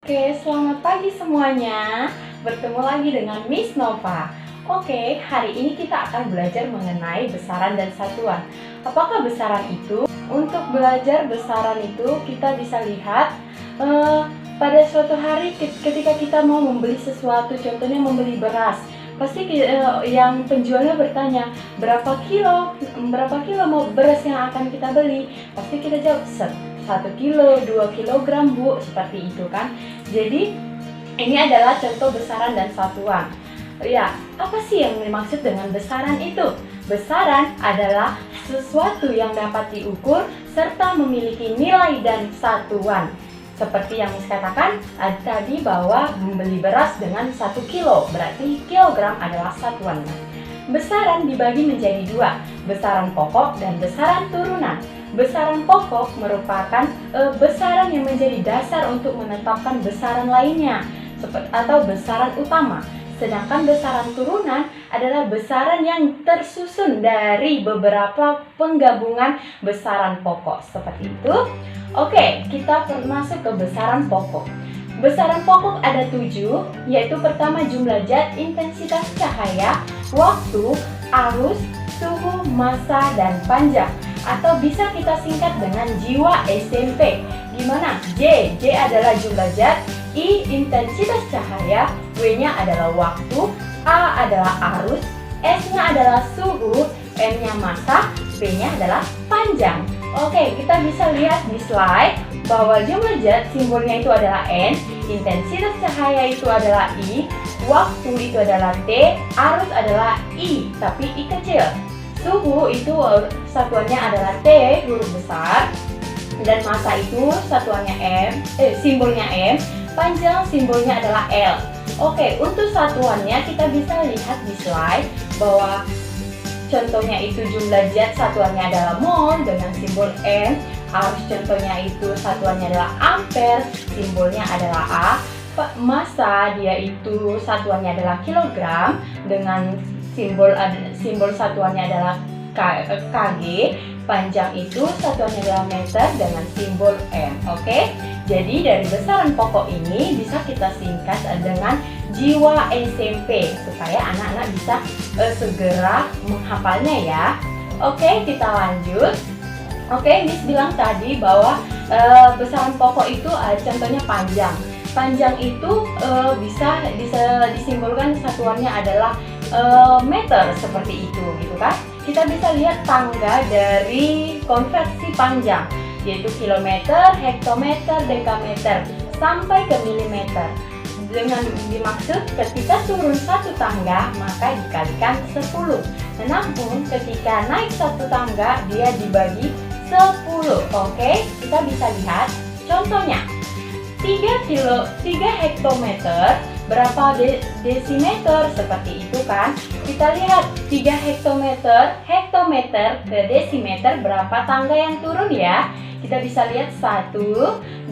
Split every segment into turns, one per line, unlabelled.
Oke, selamat pagi semuanya. Bertemu lagi dengan Miss Nova. Oke, hari ini kita akan belajar mengenai besaran dan satuan. Apakah besaran itu? Untuk belajar besaran itu kita bisa lihat pada suatu hari ketika kita mau membeli sesuatu, contohnya membeli beras. Pasti yang penjualnya bertanya, berapa kilo mau beras yang akan kita beli? Pasti kita jawab 1 kilo, 2 kilogram bu, seperti itu kan. Jadi ini adalah contoh besaran dan satuan. Ya, apa sih yang dimaksud dengan besaran itu? Besaran adalah sesuatu yang dapat diukur serta memiliki nilai dan satuan. Seperti yang Miss katakan tadi bahwa membeli beras dengan 1 kilo, berarti kilogram adalah satuannya. Besaran dibagi menjadi dua, besaran pokok dan besaran turunan. Besaran pokok merupakan besaran yang menjadi dasar untuk menetapkan besaran lainnya atau besaran utama. Sedangkan besaran turunan adalah besaran yang tersusun dari beberapa penggabungan besaran pokok. Seperti itu. Oke, kita masuk ke besaran pokok. Besaran pokok ada 7, yaitu pertama jumlah zat, intensitas cahaya, waktu, arus, suhu, massa, dan panjang. Atau bisa kita singkat dengan jiwa SMP. Gimana? J adalah jumlah zat, I intensitas cahaya, W-nya adalah waktu, A adalah arus, S-nya adalah suhu, M-nya massa, P-nya adalah panjang. Oke, kita bisa lihat di slide bahwa jumlah zat simbolnya itu adalah N, intensitas cahaya itu adalah I, waktu itu adalah T, arus adalah I, tapi I kecil. Suhu itu satuannya adalah T, huruf besar, dan massa itu satuannya simbolnya M, panjang simbolnya adalah L. Oke, untuk satuannya kita bisa lihat di slide bahwa contohnya itu jumlah zat satuannya adalah mol dengan simbol M, arus contohnya itu satuannya adalah ampere, simbolnya adalah A, massa dia itu satuannya adalah kilogram dengan simbol satuannya adalah kg, panjang itu satuannya adalah meter dengan simbol M. Oke, jadi dari besaran pokok ini bisa kita singkat dengan jiwa SMP supaya anak-anak bisa segera menghafalnya ya. Oke, kita lanjut. Oke, Miss bilang tadi bahwa besaran pokok itu contohnya panjang. Panjang itu bisa disimbolkan satuannya adalah meter seperti itu gitu kan. Kita bisa lihat tangga dari konversi panjang, yaitu kilometer, hektometer, dekameter sampai ke milimeter. Dengan dimaksud ketika turun satu tangga maka dikalikan 10. Namun ketika naik satu tangga dia dibagi 10. Oke, kita bisa lihat contohnya. 3 hektometer berapa desimeter, seperti itu kan. Kita lihat 3 hektometer ke desimeter berapa tangga yang turun ya. Kita bisa lihat 1, 2,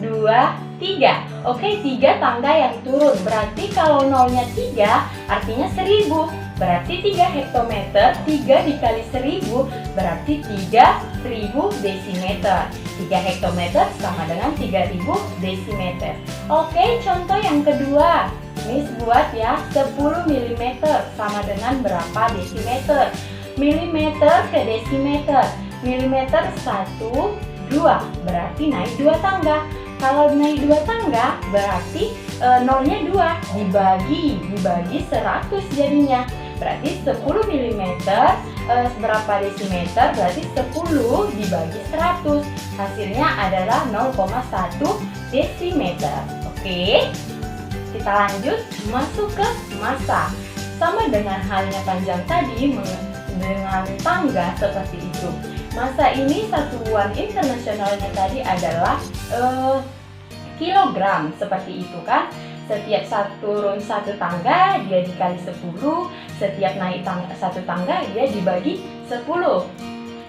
3. Oke, 3 tangga yang turun. Berarti kalau nolnya 3 artinya 1000. Berarti 3 hektometer 3 dikali 1000 berarti 3000 desimeter. 3 hektometer sama dengan 3000 desimeter. Oke, contoh yang kedua. Miss buat ya, 10 mm sama dengan berapa desimeter? Milimeter ke desimeter. Milimeter 1, 2, berarti naik 2 tangga. Kalau naik 2 tangga berarti nolnya 2 dibagi 100 jadinya. Berarti 10 mm berapa desimeter? Berarti 10 dibagi 100. Hasilnya adalah 0,1 desimeter. Oke. Kita lanjut masuk ke massa. Sama dengan halnya panjang tadi dengan tangga seperti itu. Massa ini satuan internasionalnya tadi adalah kilogram seperti itu kan. Setiap turun satu tangga dia dikali 10, setiap naik satu tangga dia dibagi 10.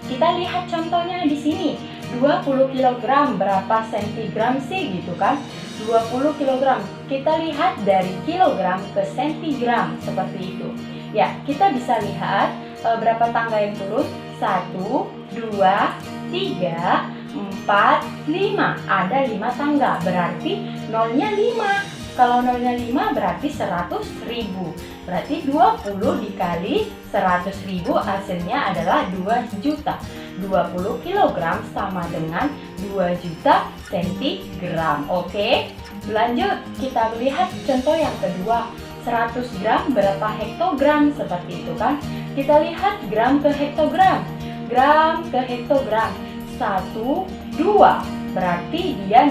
Kita lihat contohnya di sini. 20 kg berapa sentigram sih gitu kan? 20 kg. Kita lihat dari kilogram ke sentigram seperti itu. Ya, kita bisa lihat berapa tangga yang turun. 1, 2, 3, 4, 5. Ada 5 tangga, berarti nolnya 5. Kalau nolnya 5 berarti 100.000. Berarti 20 dikali 100.000 hasilnya adalah 2 juta. 20 kg sama dengan 2 juta sentigram. Oke, lanjut kita lihat contoh yang kedua. 100 gram berapa hektogram, seperti itu kan. Kita lihat gram ke hektogram. Gram ke hektogram 1, 2. Berarti dia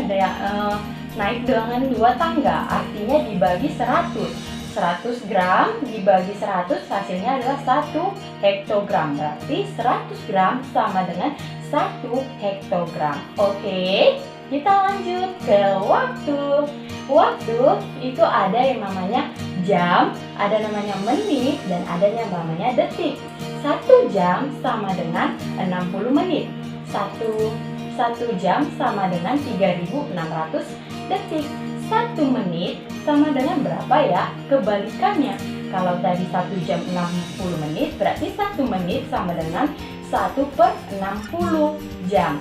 naik dengan 2 tangga, artinya dibagi 100. 100 gram dibagi 100 hasilnya adalah 1 hektogram. Berarti 100 gram sama dengan 1 hektogram. Oke, kita lanjut ke waktu. Waktu itu ada yang namanya jam, ada namanya menit, dan ada yang namanya detik. 1 jam sama dengan 60 menit. 1 jam sama dengan 3.600 detik. 1 menit sama dengan berapa ya? Kebalikannya. Kalau tadi 1 jam 60 menit, berarti 1 menit sama dengan 1/60 jam.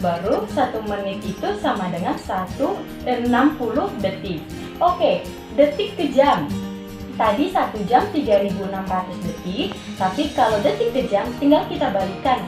Baru 1 menit itu sama dengan 60 detik. Oke, detik ke jam. Tadi 1 jam 3.600 detik, tapi kalau detik ke jam tinggal kita balikan.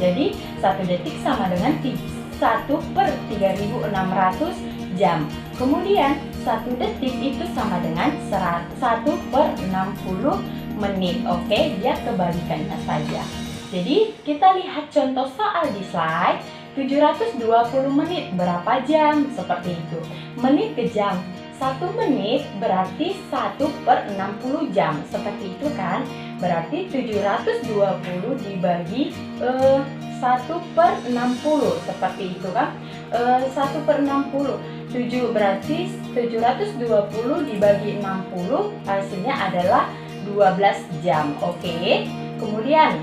Jadi 1 detik sama dengan 1/3.600 jam. Kemudian 1 detik itu sama dengan 1/60 menit. Oke, dia kebalikannya saja. Jadi kita lihat contoh soal di slide. 720 menit berapa jam? Seperti itu. Menit ke jam. 1 menit berarti 1/60 jam. Seperti itu kan? Berarti 720 dibagi 1/60. Seperti itu kan? 1/60. 7 berarti 720 dibagi 60 hasilnya adalah 12 jam. Oke. Kemudian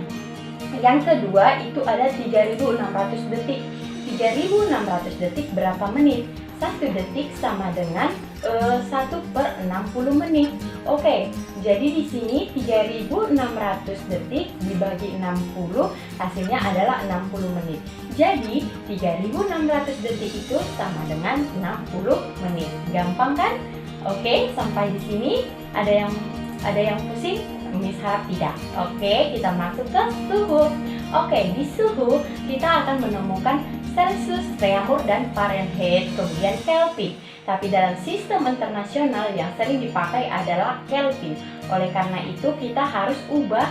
yang kedua itu ada 3.600 detik. 3.600 detik berapa menit? 1 detik sama dengan 1/60 menit. Oke, jadi di sini 3.600 detik dibagi 60 hasilnya adalah 60 menit. Jadi 3.600 detik itu sama dengan 60 menit. Gampang kan? Oke, sampai di sini ada yang pusing? Miss harap tidak. Oke, kita masuk ke suhu. Oke, di suhu kita akan menemukan Celsius, Reaumur, dan Fahrenheit, kemudian Kelvin. Tapi dalam sistem internasional yang sering dipakai adalah Kelvin. Oleh karena itu kita harus ubah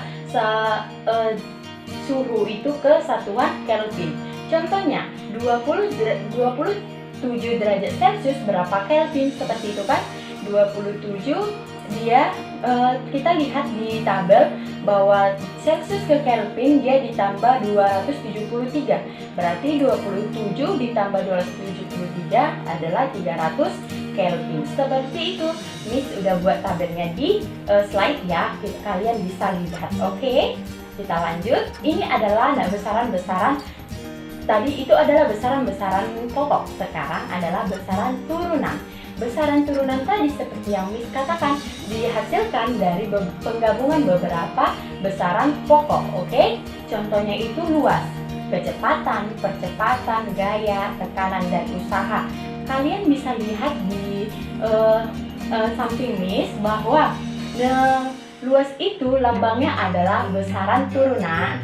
suhu itu ke satuan Kelvin. Contohnya 27 derajat Celcius berapa Kelvin, seperti itu kan? 27 dia kita lihat di tabel bahwa Celcius ke Kelvin dia ditambah 273. Berarti 27 ditambah 273 adalah 300 Kelvin. Seperti itu. Miss udah buat tabelnya di slide ya. Kalian bisa lihat. Oke. Kita lanjut. Ini adalah besaran-besaran. Tadi itu adalah besaran-besaran pokok. Sekarang adalah besaran turunan. Besaran turunan tadi seperti yang Miss katakan dihasilkan dari penggabungan beberapa besaran pokok. Oke? Contohnya itu luas, kecepatan, percepatan, gaya, tekanan, dan usaha. Kalian bisa lihat di samping Miss bahwa luas itu lambangnya adalah besaran turunan.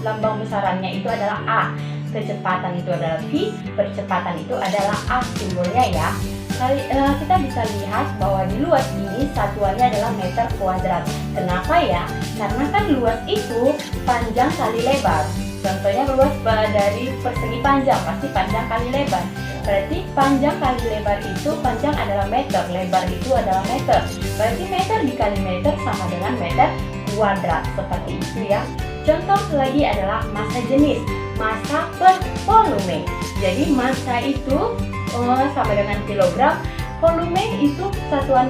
Lambang besarannya itu adalah A. Kecepatan itu adalah V, percepatan itu adalah A simbolnya ya. Kita bisa lihat bahwa di luas ini satuannya adalah meter kuadrat. Kenapa ya? Karena kan luas itu panjang kali lebar. Contohnya luas dari persegi panjang, pasti panjang kali lebar. Berarti panjang kali lebar itu, panjang adalah meter, lebar itu adalah meter. Berarti meter dikali meter sama dengan meter kuadrat. Seperti itu ya. Contoh lagi adalah massa jenis, massa per volume. Jadi massa itu sama dengan kilogram, volume itu satuan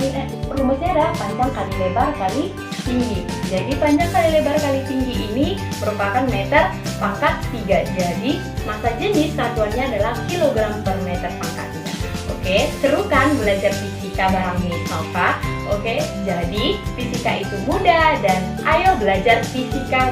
rumusnya adalah panjang kali lebar kali tinggi. Jadi panjang kali lebar kali tinggi ini merupakan meter pangkat 3. Jadi massa jenis satuannya adalah kilogram per meter pangkat 3. Oke, seru kan belajar fisika bareng Miss Nova? Oke, jadi fisika itu mudah dan ayo belajar fisika